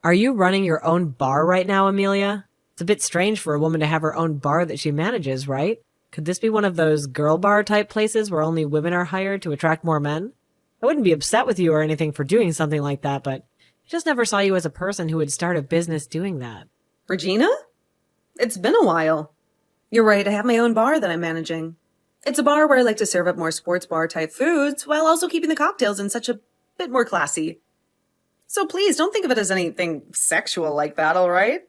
Are you running your own bar right now, Amelia? It's a bit strange for a woman to have her own bar that she manages, right? Could this be one of those girl bar type places where only women are hired to attract more men? I wouldn't be upset with you or anything for doing something like that, but I just never saw you as a person who would start a business doing that. Regina? It's been a while. You're right, I have my own bar that I'm managing. It's a bar where I like to serve up more sports bar type foods while also keeping the cocktails in such a bit more classy. So please don't think of it as anything sexual like that, all right?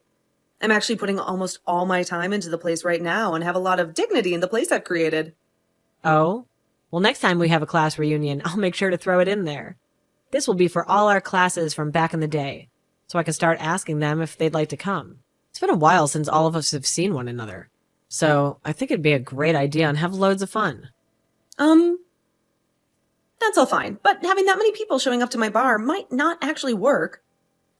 I'm actually putting almost all my time into the place right now and have a lot of dignity in the place I've created. Oh? Well, next time we have a class reunion, I'll make sure to throw it in there. This will be for all our classes from back in the day, so I can start asking them if they'd like to come. It's been a while since all of us have seen one another, so I think it'd be a great idea and have loads of fun. That's all fine, but having that many people showing up to my bar might not actually work.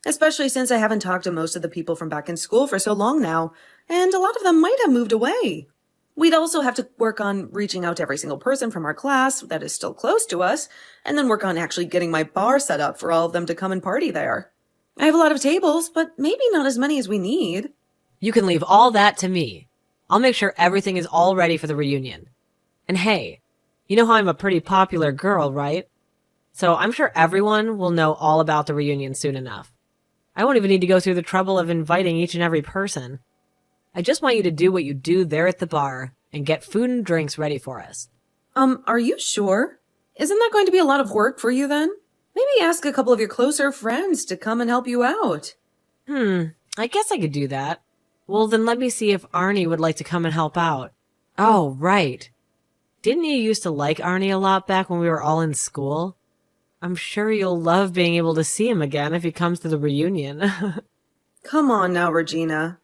Especially since I haven't talked to most of the people from back in school for so long now, and a lot of them might have moved away. We'd also have to work on reaching out to every single person from our class that is still close to us, and then work on actually getting my bar set up for all of them to come and party there. I have a lot of tables, but maybe not as many as we need. You can leave all that to me. I'll make sure everything is all ready for the reunion. And hey, you know how I'm a pretty popular girl, right? So I'm sure everyone will know all about the reunion soon enough. I won't even need to go through the trouble of inviting each and every person. I just want you to do what you do there at the bar and get food and drinks ready for us. Are you sure? Isn't that going to be a lot of work for you then? Maybe ask a couple of your closer friends to come and help you out. I guess I could do that. Well, then let me see if Arnie would like to come and help out. Oh, right. Didn't you used to like Arnie a lot back when we were all in school? I'm sure you'll love being able to see him again if he comes to the reunion. Come on now, Regina.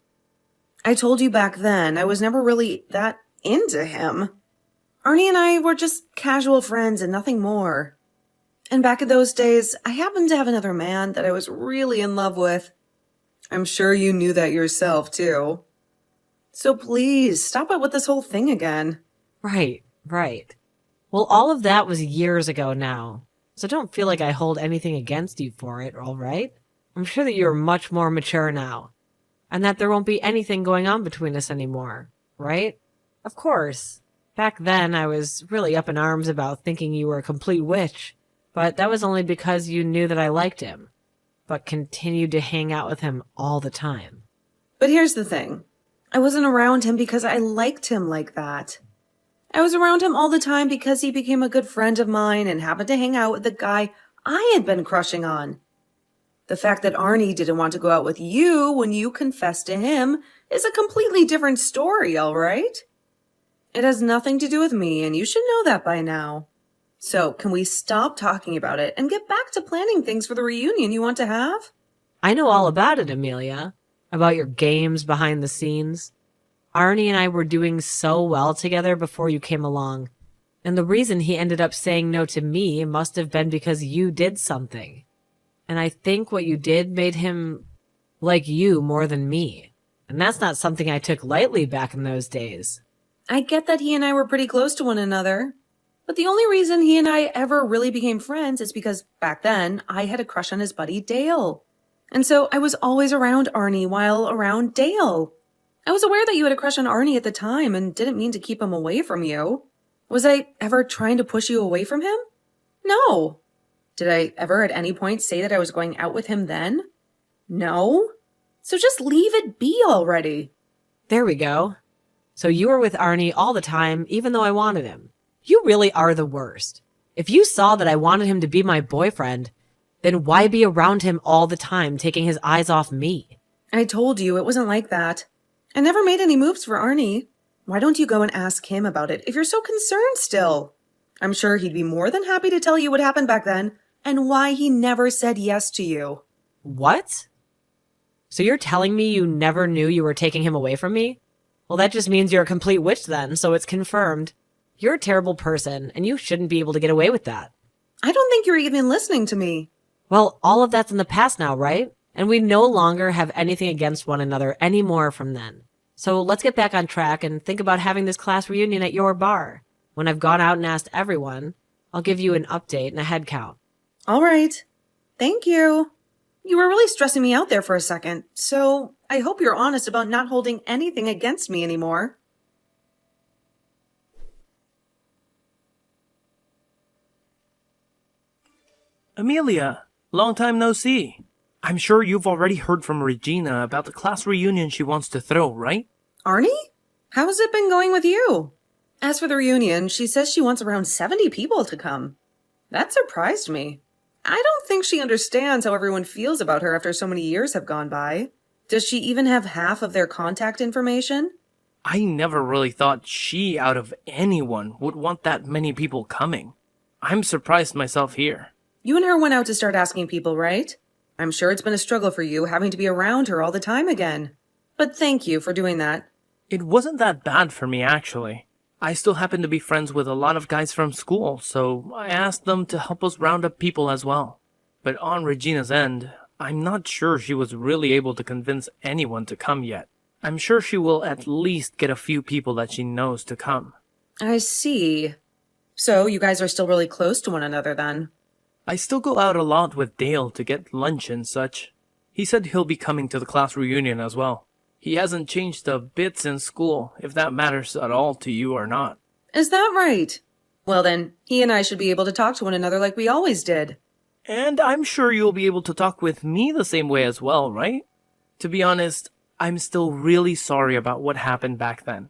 I told you back then I was never really that into him. Arnie and I were just casual friends and nothing more. And back in those days, I happened to have another man that I was really in love with. I'm sure you knew that yourself, too. So please, stop it with this whole thing again. Right. Well, all of that was years ago now. So don't feel like I hold anything against you for it, all right? I'm sure that you're much more mature now, and that there won't be anything going on between us anymore, right? Of course. Back then, I was really up in arms about thinking you were a complete witch, but that was only because you knew that I liked him, but continued to hang out with him all the time. But here's the thing. I wasn't around him because I liked him like that. I was around him all the time because he became a good friend of mine and happened to hang out with the guy I had been crushing on. The fact that Arnie didn't want to go out with you when you confessed to him is a completely different story, all right? It has nothing to do with me, and you should know that by now. So, can we stop talking about it and get back to planning things for the reunion you want to have? I know all about it, Amelia. About your games behind the scenes. Arnie and I were doing so well together before you came along, and the reason he ended up saying no to me must have been because you did something. And I think what you did made him like you more than me. And that's not something I took lightly back in those days. I get that he and I were pretty close to one another, but the only reason he and I ever really became friends is because back then I had a crush on his buddy Dale. And so I was always around Arnie while around Dale. I was aware that you had a crush on Arnie at the time and didn't mean to keep him away from you. Was I ever trying to push you away from him? No. Did I ever at any point say that I was going out with him then? No. So just leave it be already. There we go. So you were with Arnie all the time, even though I wanted him. You really are the worst. If you saw that I wanted him to be my boyfriend, then why be around him all the time, taking his eyes off me? I told you it wasn't like that. I never made any moves for Arnie. Why don't you go and ask him about it if you're so concerned still? I'm sure he'd be more than happy to tell you what happened back then and why he never said yes to you. What? So you're telling me you never knew you were taking him away from me? Well, that just means you're a complete witch then, so it's confirmed. You're a terrible person, and you shouldn't be able to get away with that. I don't think you're even listening to me. Well, all of that's in the past now, right? And we no longer have anything against one another anymore from then. So let's get back on track and think about having this class reunion at your bar. When I've gone out and asked everyone, I'll give you an update and a head count. All right. Thank you. You were really stressing me out there for a second, so I hope you're honest about not holding anything against me anymore. Amelia, long time no see. I'm sure you've already heard from Regina about the class reunion she wants to throw, right? Arnie? How's it been going with you? As for the reunion, she says she wants around 70 people to come. That surprised me. I don't think she understands how everyone feels about her after so many years have gone by. Does she even have half of their contact information? I never really thought she, out of anyone, would want that many people coming. I'm surprised myself here. You and her went out to start asking people, right? I'm sure it's been a struggle for you having to be around her all the time again. But thank you for doing that. It wasn't that bad for me, actually. I still happen to be friends with a lot of guys from school, so I asked them to help us round up people as well. But on Regina's end, I'm not sure she was really able to convince anyone to come yet. I'm sure she will at least get a few people that she knows to come. I see. So you guys are still really close to one another then? I still go out a lot with Dale to get lunch and such. He said he'll be coming to the class reunion as well. He hasn't changed a bit since school, if that matters at all to you or not. Is that right? Well then, he and I should be able to talk to one another like we always did. And I'm sure you'll be able to talk with me the same way as well, right? To be honest, I'm still really sorry about what happened back then.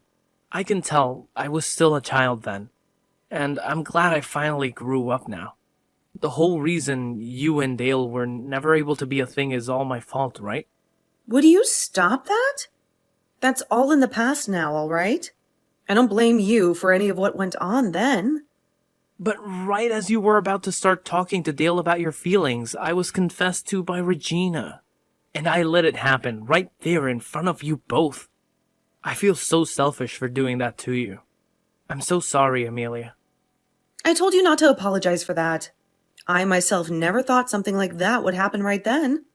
I can tell I was still a child then. And I'm glad I finally grew up now. The whole reason you and Dale were never able to be a thing is all my fault, right? Would you stop that? That's all in the past now, all right? I don't blame you for any of what went on then. But right as you were about to start talking to Dale about your feelings, I was confessed to by Regina. And I let it happen right there in front of you both. I feel so selfish for doing that to you. I'm so sorry, Amelia. I told you not to apologize for that. I myself never thought something like that would happen right then.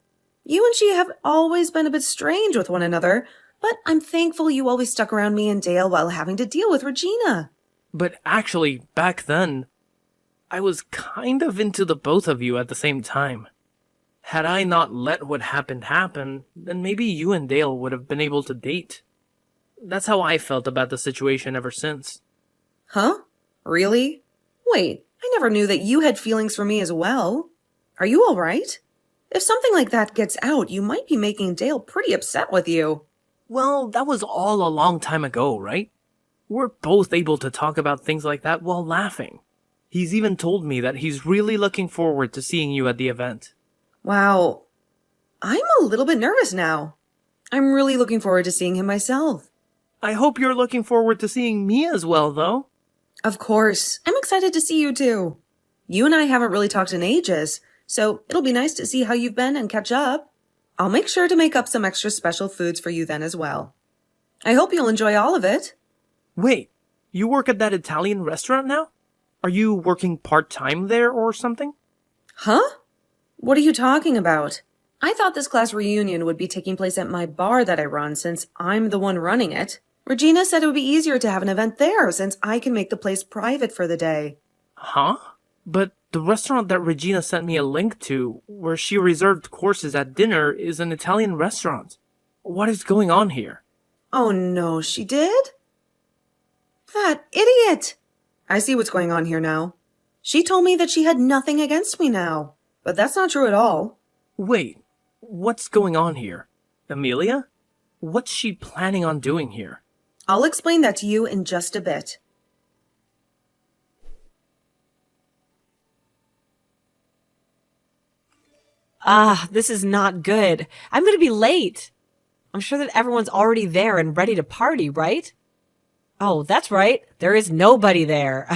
You and she have always been a bit strange with one another, but I'm thankful you always stuck around me and Dale while having to deal with Regina. But actually, back then, I was kind of into the both of you at the same time. Had I not let what happened happen, then maybe you and Dale would have been able to date. That's how I felt about the situation ever since. Huh? Really? Wait, I never knew that you had feelings for me as well. Are you all right? If something like that gets out, you might be making Dale pretty upset with you. Well, that was all a long time ago, right? We're both able to talk about things like that while laughing. He's even told me that he's really looking forward to seeing you at the event. Wow. I'm a little bit nervous now. I'm really looking forward to seeing him myself. I hope you're looking forward to seeing me as well, though. Of course. I'm excited to see you too. You and I haven't really talked in ages, so it'll be nice to see how you've been and catch up. I'll make sure to make up some extra special foods for you then as well. I hope you'll enjoy all of it. Wait, you work at that Italian restaurant now? Are you working part-time there or something? Huh? What are you talking about? I thought this class reunion would be taking place at my bar that I run since I'm the one running it. Regina said it would be easier to have an event there since I can make the place private for the day. Huh? But the restaurant that Regina sent me a link to, where she reserved courses at dinner, is an Italian restaurant. What is going on here? Oh no, she did? That idiot! I see what's going on here now. She told me that she had nothing against me now, but that's not true at all. Wait, what's going on here? Amelia? What's she planning on doing here? I'll explain that to you in just a bit. This is not good. I'm going to be late. I'm sure that everyone's already there and ready to party, right? Oh, that's right. There is nobody there.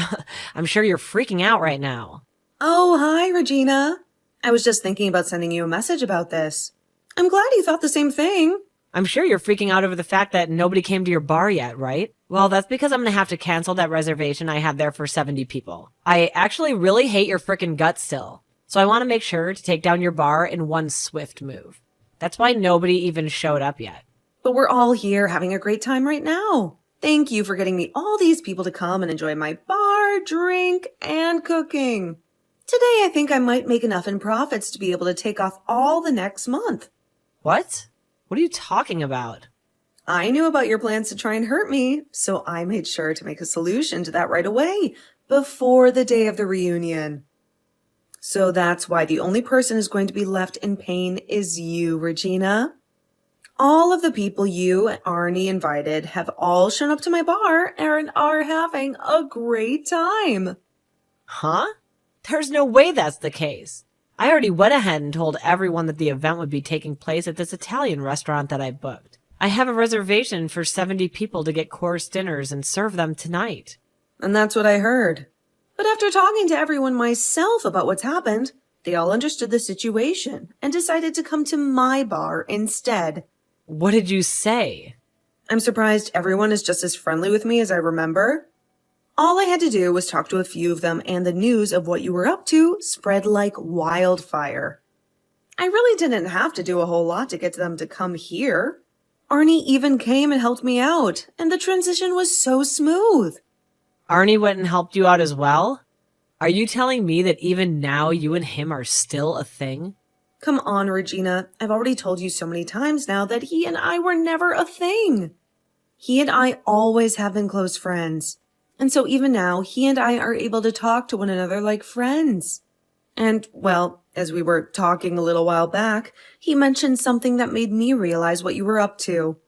I'm sure you're freaking out right now. Oh, hi, Regina. I was just thinking about sending you a message about this. I'm glad you thought the same thing. I'm sure you're freaking out over the fact that nobody came to your bar yet, right? Well, that's because I'm going to have to cancel that reservation I had there for 70 people. I actually really hate your frickin' guts still. So I want to make sure to take down your bar in one swift move. That's why nobody even showed up yet. But we're all here having a great time right now. Thank you for getting me all these people to come and enjoy my bar, drink, and cooking. Today I think I might make enough in profits to be able to take off all the next month. What? What are you talking about? I knew about your plans to try and hurt me, so I made sure to make a solution to that right away, before the day of the reunion. So that's why the only person who's going to be left in pain is you, Regina. All of the people you and Arnie invited have all shown up to my bar and are having a great time. Huh? There's no way that's the case. I already went ahead and told everyone that the event would be taking place at this Italian restaurant that I booked. I have a reservation for 70 people to get course dinners and serve them tonight. And that's what I heard. But after talking to everyone myself about what's happened, they all understood the situation and decided to come to my bar instead. What did you say? I'm surprised everyone is just as friendly with me as I remember. All I had to do was talk to a few of them, and the news of what you were up to spread like wildfire. I really didn't have to do a whole lot to get them to come here. Arnie even came and helped me out, and the transition was so smooth. Arnie went and helped you out as well? Are you telling me that even now you and him are still a thing? Come on, Regina. I've already told you so many times now that he and I were never a thing. He and I always have been close friends. And so even now, he and I are able to talk to one another like friends. And, well, as we were talking a little while back, he mentioned something that made me realize what you were up to.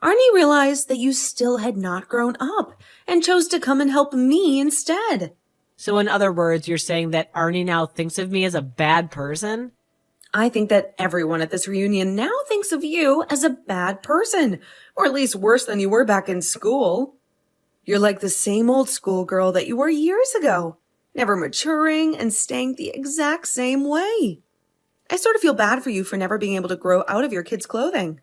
Arnie realized that you still had not grown up and chose to come and help me instead. So in other words, you're saying that Arnie now thinks of me as a bad person? I think that everyone at this reunion now thinks of you as a bad person, or at least worse than you were back in school. You're like the same old schoolgirl that you were years ago, never maturing and staying the exact same way. I sort of feel bad for you for never being able to grow out of your kids' clothing.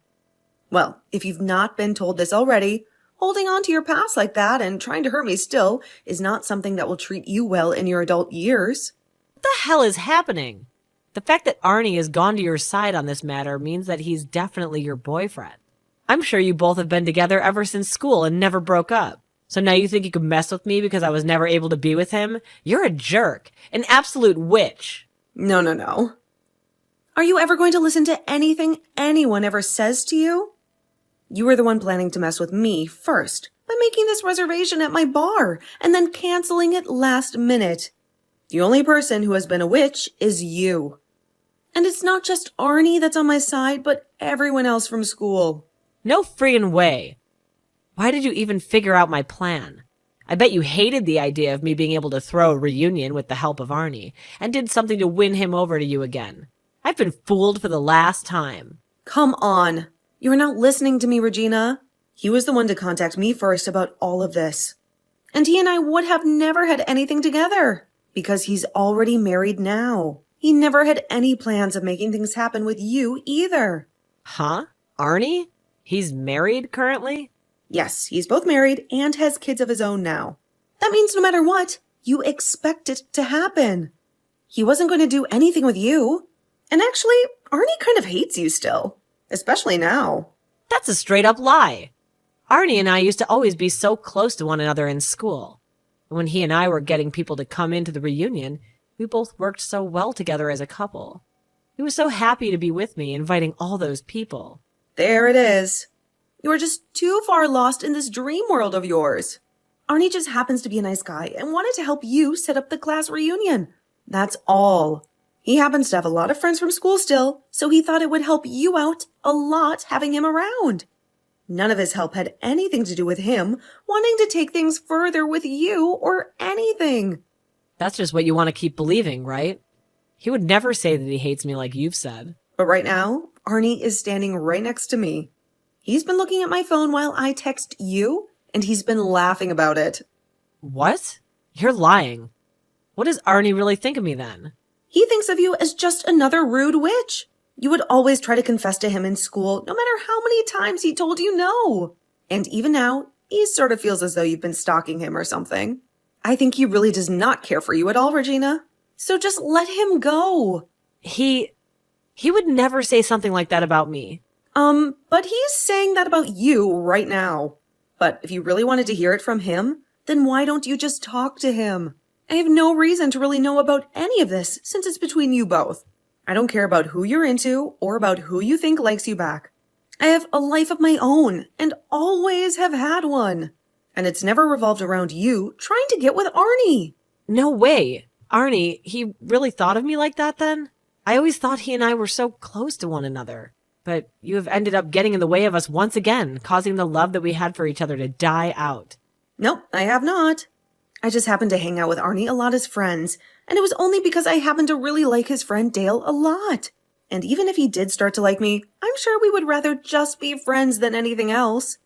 Well, if you've not been told this already, holding on to your past like that and trying to hurt me still is not something that will treat you well in your adult years. What the hell is happening? The fact that Arnie has gone to your side on this matter means that he's definitely your boyfriend. I'm sure you both have been together ever since school and never broke up. So now you think you can mess with me because I was never able to be with him? You're a jerk. An absolute witch. No. Are you ever going to listen to anything anyone ever says to you? You were the one planning to mess with me first by making this reservation at my bar and then canceling it last minute. The only person who has been a witch is you. And it's not just Arnie that's on my side, but everyone else from school. No friggin' way. Why did you even figure out my plan? I bet you hated the idea of me being able to throw a reunion with the help of Arnie and did something to win him over to you again. I've been fooled for the last time. Come on. You are not listening to me, Regina. He was the one to contact me first about all of this. And he and I would have never had anything together because he's already married now. He never had any plans of making things happen with you either. Huh? Arnie? He's married currently? Yes, he's both married and has kids of his own now. That means no matter what, you expect it to happen. He wasn't going to do anything with you. And actually, Arnie kind of hates you still, especially now. That's a straight up lie. Arnie and I used to always be so close to one another in school. When he and I were getting people to come into the reunion, we both worked so well together as a couple. He was so happy to be with me, inviting all those people. There it is. You are just too far lost in this dream world of yours. Arnie just happens to be a nice guy and wanted to help you set up the class reunion. That's all. He happens to have a lot of friends from school still, so he thought it would help you out a lot having him around. None of his help had anything to do with him wanting to take things further with you or anything. That's just what you want to keep believing, right? He would never say that he hates me like you've said. But right now, Arnie is standing right next to me. He's been looking at my phone while I text you, and he's been laughing about it. What? You're lying. What does Arnie really think of me then? He thinks of you as just another rude witch. You would always try to confess to him in school, no matter how many times he told you no. And even now, he sort of feels as though you've been stalking him or something. I think he really does not care for you at all, Regina. So just let him go. He would never say something like that about me. But he's saying that about you right now. But if you really wanted to hear it from him, then why don't you just talk to him? I have no reason to really know about any of this since it's between you both. I don't care about who you're into or about who you think likes you back. I have a life of my own and always have had one. And it's never revolved around you trying to get with Arnie. No way. Arnie, he really thought of me like that then? I always thought he and I were so close to one another. But you have ended up getting in the way of us once again, causing the love that we had for each other to die out. Nope, I have not. I just happened to hang out with Arnie a lot as friends, and it was only because I happened to really like his friend Dale a lot. And even if he did start to like me, I'm sure we would rather just be friends than anything else.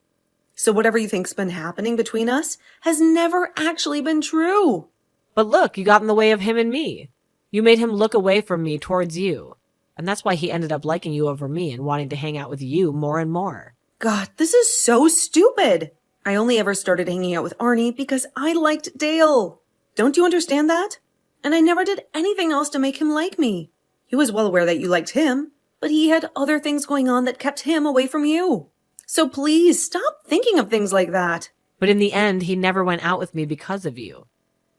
So whatever you think's been happening between us has never actually been true. But look, you got in the way of him and me. You made him look away from me towards you. And that's why he ended up liking you over me and wanting to hang out with you more and more. God, this is so stupid. I only ever started hanging out with Arnie because I liked Dale. Don't you understand that? And I never did anything else to make him like me. He was well aware that you liked him, but he had other things going on that kept him away from you. So please stop thinking of things like that. But in the end, he never went out with me because of you.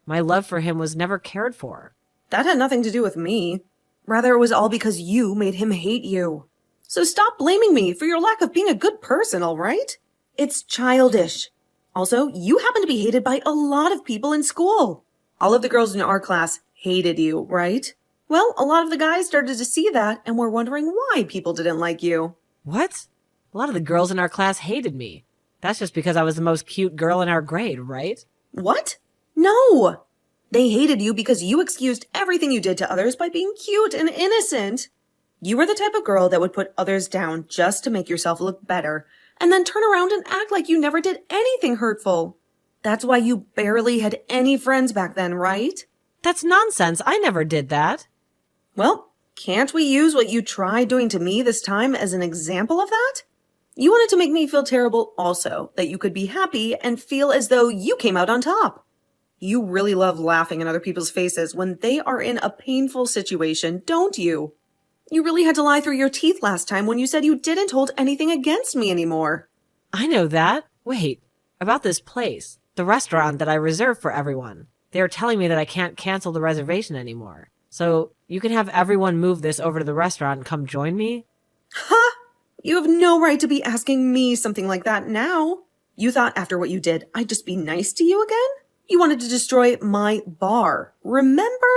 My love for him was never cared for. That had nothing to do with me. Rather, it was all because you made him hate you. So stop blaming me for your lack of being a good person, all right? It's childish. Also, you happen to be hated by a lot of people in school. All of the girls in our class hated you, right? Well, a lot of the guys started to see that and were wondering why people didn't like you. What? A lot of the girls in our class hated me. That's just because I was the most cute girl in our grade, right? What? No! They hated you because you excused everything you did to others by being cute and innocent. You were the type of girl that would put others down just to make yourself look better, and then turn around and act like you never did anything hurtful. That's why you barely had any friends back then, right? That's nonsense. I never did that. Well, can't we use what you tried doing to me this time as an example of that? You wanted to make me feel terrible also, that you could be happy and feel as though you came out on top. You really love laughing in other people's faces when they are in a painful situation, don't you? You really had to lie through your teeth last time when you said you didn't hold anything against me anymore. I know that. Wait, about this place, the restaurant that I reserved for everyone. They are telling me that I can't cancel the reservation anymore. So you can have everyone move this over to the restaurant and come join me? Ha! You have no right to be asking me something like that now. You thought after what you did, I'd just be nice to you again? You wanted to destroy my bar, remember?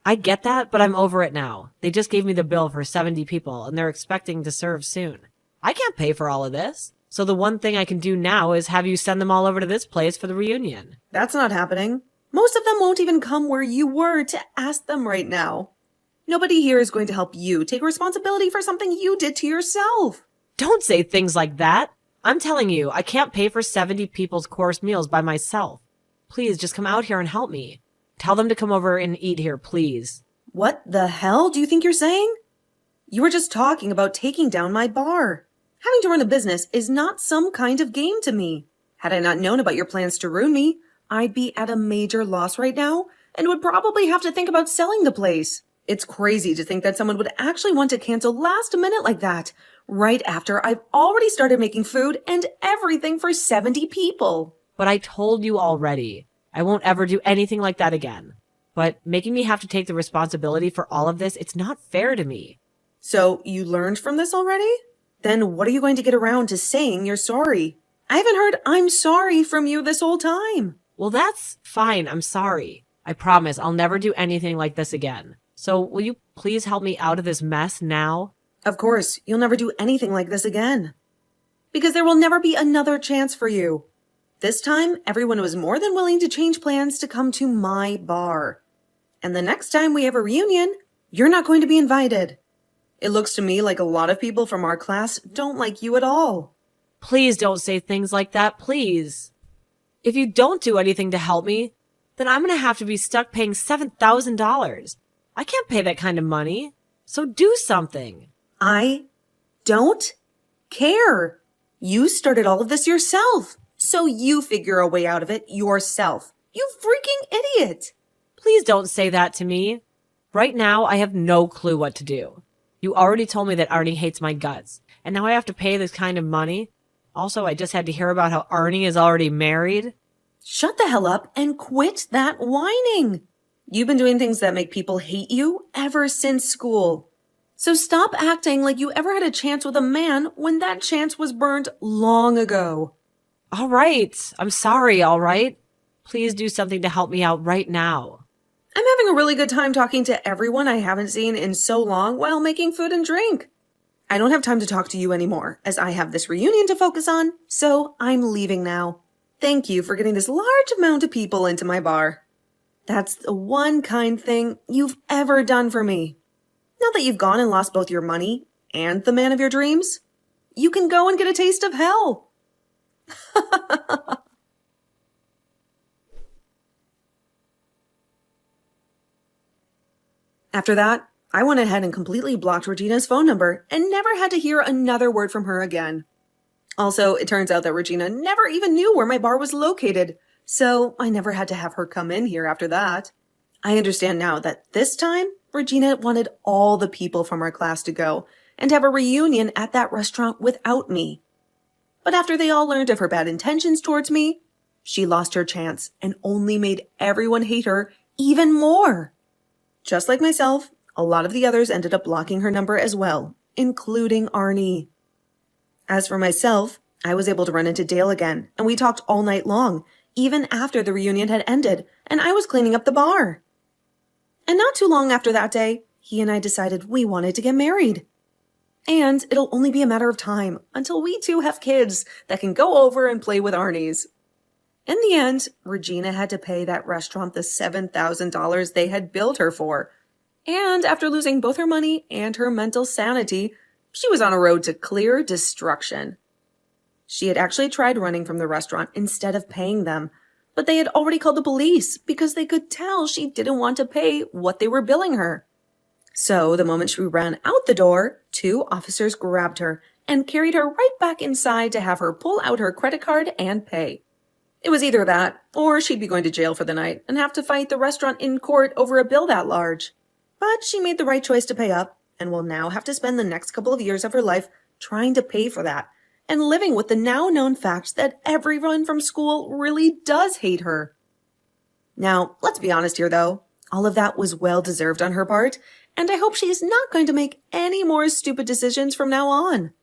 I get that, but I'm over it now. They just gave me the bill for 70 people, and they're expecting to serve soon. I can't pay for all of this. So the one thing I can do now is have you send them all over to this place for the reunion. That's not happening. Most of them won't even come where you were to ask them right now. Nobody here is going to help you take responsibility for something you did to yourself. Don't say things like that. I'm telling you, I can't pay for 70 people's course meals by myself. Please, just come out here and help me. Tell them to come over and eat here, please. What the hell do you think you're saying? You were just talking about taking down my bar. Having to run a business is not some kind of game to me. Had I not known about your plans to ruin me, I'd be at a major loss right now and would probably have to think about selling the place. It's crazy to think that someone would actually want to cancel last minute like that, right after I've already started making food and everything for 70 people. But I told you already. I won't ever do anything like that again. But making me have to take the responsibility for all of this, it's not fair to me. So you learned from this already? Then what are you going to get around to saying you're sorry? I haven't heard I'm sorry from you this whole time. Well, that's fine. I'm sorry. I promise I'll never do anything like this again. So will you please help me out of this mess now? Of course, you'll never do anything like this again. Because there will never be another chance for you. This time, everyone was more than willing to change plans to come to my bar. And the next time we have a reunion, you're not going to be invited. It looks to me like a lot of people from our class don't like you at all. Please don't say things like that, please. If you don't do anything to help me, then I'm going to have to be stuck paying $7,000. I can't pay that kind of money. So do something. I don't care. You started all of this yourself. So you figure a way out of it yourself. You freaking idiot. Please don't say that to me. Right now, I have no clue what to do. You already told me that Arnie hates my guts, and now I have to pay this kind of money. Also, I just had to hear about how Arnie is already married. Shut the hell up and quit that whining. You've been doing things that make people hate you ever since school. So stop acting like you ever had a chance with a man when that chance was burned long ago. All right. I'm sorry, all right? Please do something to help me out right now. I'm having a really good time talking to everyone I haven't seen in so long while making food and drink. I don't have time to talk to you anymore, as I have this reunion to focus on, so I'm leaving now. Thank you for getting this large amount of people into my bar. That's the one kind thing you've ever done for me. Now that you've gone and lost both your money and the man of your dreams, you can go and get a taste of hell. After that, I went ahead and completely blocked Regina's phone number and never had to hear another word from her again. Also, it turns out that Regina never even knew where my bar was located, so I never had to have her come in here after that. I understand now that this time, Regina wanted all the people from our class to go and have a reunion at that restaurant without me. But after they all learned of her bad intentions towards me, she lost her chance and only made everyone hate her even more. Just like myself, a lot of the others ended up blocking her number as well, including Arnie. As for myself, I was able to run into Dale again, and we talked all night long, even after the reunion had ended, and I was cleaning up the bar. And not too long after that day, he and I decided we wanted to get married. And it'll only be a matter of time until we two have kids that can go over and play with Arnie's. In the end, Regina had to pay that restaurant the $7,000 they had billed her for. And after losing both her money and her mental sanity, she was on a road to clear destruction. She had actually tried running from the restaurant instead of paying them, but they had already called the police because they could tell she didn't want to pay what they were billing her. So the moment she ran out the door, 2 officers grabbed her and carried her right back inside to have her pull out her credit card and pay. It was either that, or she'd be going to jail for the night and have to fight the restaurant in court over a bill that large. But she made the right choice to pay up, and will now have to spend the next couple of years of her life trying to pay for that, and living with the now known fact that everyone from school really does hate her. Now, let's be honest here though, all of that was well deserved on her part, and I hope she is not going to make any more stupid decisions from now on.